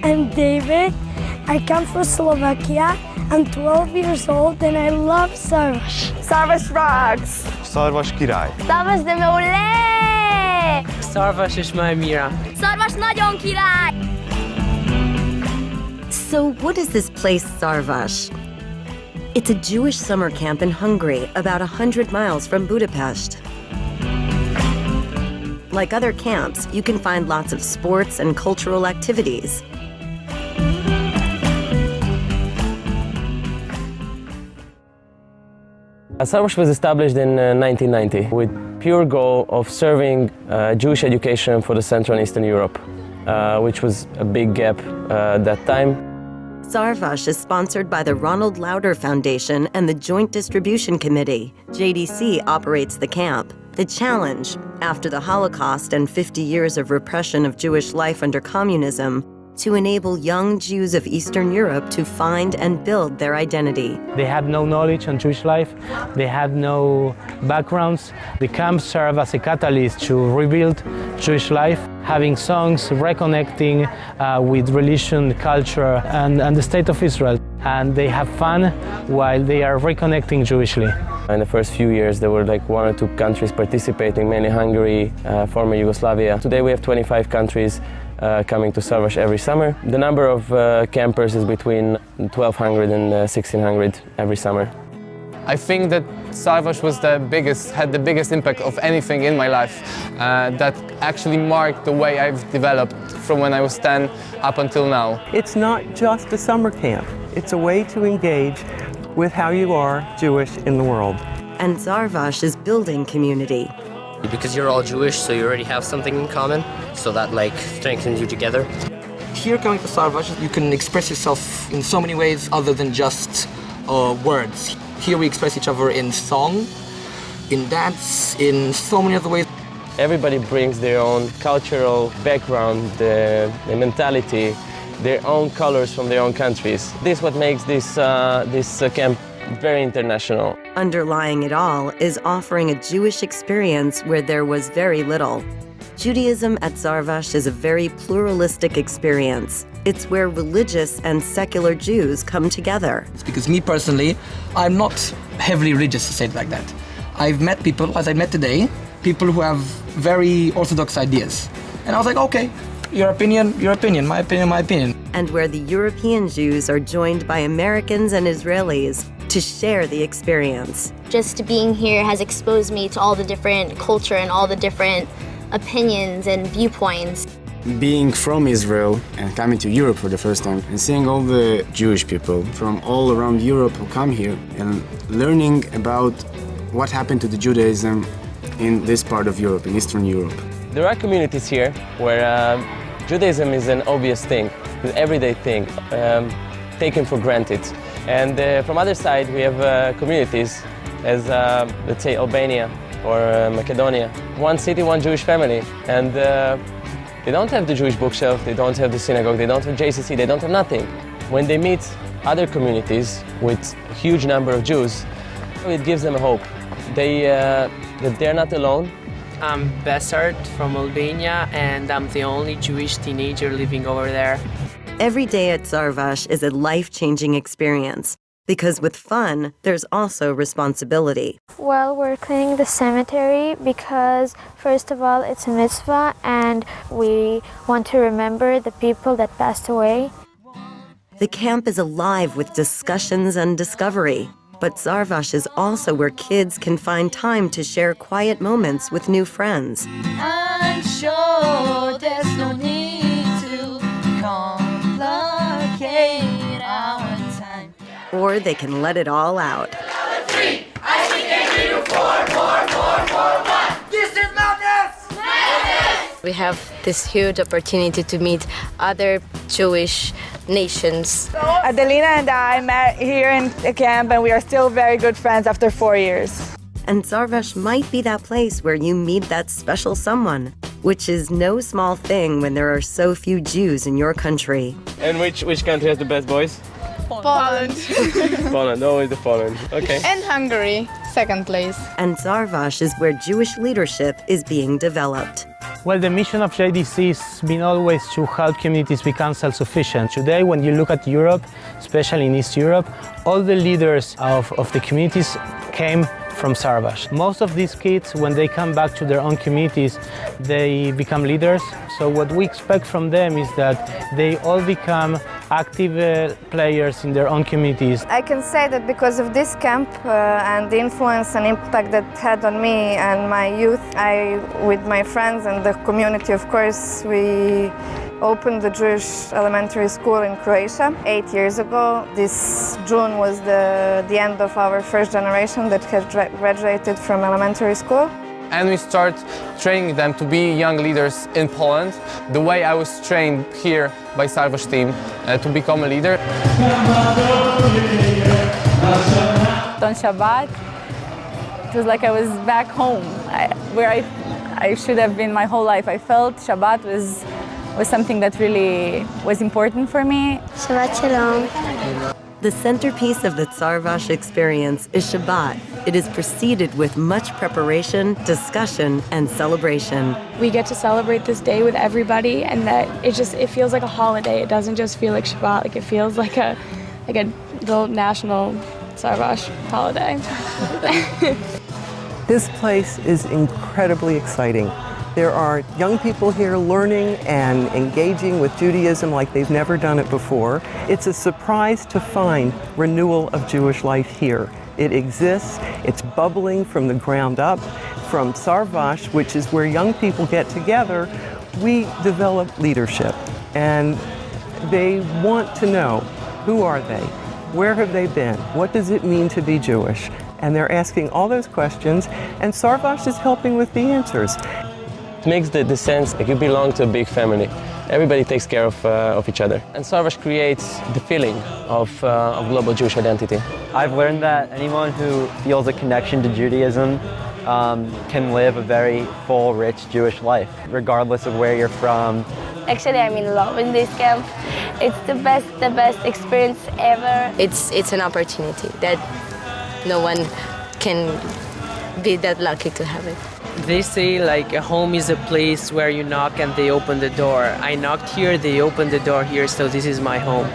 I'm David. I come from Slovakia. I'm 12 years old and I love Szarvas. Szarvas rocks! Szarvas király. Szarvas de meule! Szarvas is my Mira. Szarvas nagyon király! So what is this place, Szarvas? It's a Jewish summer camp in Hungary, about 100 miles from Budapest. Like other camps, you can find lots of sports and cultural activities. Szarvas was established in 1990 with pure goal of serving Jewish education for the Central and Eastern Europe, which was a big gap at that time. Szarvas is sponsored by the Ronald Lauder Foundation and the Joint Distribution Committee. JDC operates the camp. The challenge, after the Holocaust and 50 years of repression of Jewish life under communism, to enable young Jews of Eastern Europe to find and build their identity. They had no knowledge on Jewish life, they had no backgrounds. The camps serve as a catalyst to rebuild Jewish life, having songs, reconnecting with religion, culture, and the state of Israel. And they have fun while they are reconnecting Jewishly. In the first few years, there were like 1 or 2 countries participating, mainly Hungary, former Yugoslavia. Today we have 25 countries coming to Szarvas every summer. The number of campers is between 1,200 and 1,600 every summer. I think that Szarvas had the biggest impact of anything in my life that actually marked the way I've developed from when I was 10 up until now. It's not just a summer camp. It's a way to engage with how you are Jewish in the world. And Szarvas is building community. Because you're all Jewish, so you already have something in common, so that strengthens you together. Here coming to Szarvas, you can express yourself in so many ways other than just words. Here we express each other in song, in dance, in so many other ways. Everybody brings their own cultural background, their mentality, their own colors from their own countries. This is what makes this camp very international. Underlying it all is offering a Jewish experience where there was very little. Judaism at Szarvas is a very pluralistic experience. It's where religious and secular Jews come together. Because me personally, I'm not heavily religious, to say it like that. I've met people, as I met today, people who have very orthodox ideas. And I was like, okay, your opinion, my opinion, my opinion. And where the European Jews are joined by Americans and Israelis to share the experience. Just being here has exposed me to all the different culture and all the different opinions and viewpoints. Being from Israel and coming to Europe for the first time and seeing all the Jewish people from all around Europe who come here and learning about what happened to the Judaism in this part of Europe, in Eastern Europe. There are communities here where Judaism is an obvious thing, an everyday thing, taken for granted. And from other side, we have communities as, let's say, Albania or Macedonia. One city, one Jewish family. And they don't have the Jewish bookshelf, they don't have the synagogue, they don't have JCC, they don't have nothing. When they meet other communities with a huge number of Jews, it gives them hope. That they're not alone. I'm Besart from Albania, and I'm the only Jewish teenager living over there. Every day at Szarvas is a life-changing experience, because with fun, there's also responsibility. Well, we're cleaning the cemetery because, first of all, it's a mitzvah, and we want to remember the people that passed away. The camp is alive with discussions and discovery. But Szarvas is also where kids can find time to share quiet moments with new friends. I'm sure there's no need to complicate our time. Or they can let it all out. 3, I think 4, 1. This is madness! Madness! We have this huge opportunity to meet other Jewish nations. Adelina and I met here in the camp, and we are still very good friends after 4 years. And Szarvas might be that place where you meet that special someone, which is no small thing when there are so few Jews in your country. And which country has the best boys? Poland. Poland, always the Poland. Okay. And Hungary, second place. And Szarvas is where Jewish leadership is being developed. Well, the mission of JDC has been always to help communities become self-sufficient. Today, when you look at Europe, especially in East Europe, all the leaders of the communities came from Szarvas. Most of these kids, when they come back to their own communities, they become leaders. So what we expect from them is that they all become active players in their own communities. I can say that because of this camp and the influence and impact that it had on me and my youth, with my friends and the community, of course, we opened the Jewish elementary school in Croatia 8 years ago. This June was the end of our first generation that had graduated from elementary school. And we start training them to be young leaders in Poland, the way I was trained here by Szarvas team to become a leader. On Shabbat, it was like I was back home, where I should have been my whole life. I felt Shabbat was something that really was important for me. Shabbat Shalom. The centerpiece of the Szarvas experience is Shabbat. It is preceded with much preparation, discussion, and celebration. We get to celebrate this day with everybody, and that it feels like a holiday. It doesn't just feel like Shabbat, like it feels like a little national Szarvas holiday. This place is incredibly exciting. There are young people here learning and engaging with Judaism like they've never done it before. It's a surprise to find renewal of Jewish life here. It exists, it's bubbling from the ground up. From Szarvas, which is where young people get together, we develop leadership. And they want to know, who are they? Where have they been? What does it mean to be Jewish? And they're asking all those questions, and Szarvas is helping with the answers. It makes the sense like you belong to a big family. Everybody takes care of each other. And Szarvas creates the feeling of global Jewish identity. I've learned that anyone who feels a connection to Judaism can live a very full, rich Jewish life, regardless of where you're from. Actually, I'm in love with this camp. It's the best experience ever. It's an opportunity that no one can be that lucky to have it. They say like a home is a place where you knock and they open the door. I knocked here, they opened the door here, so this is my home.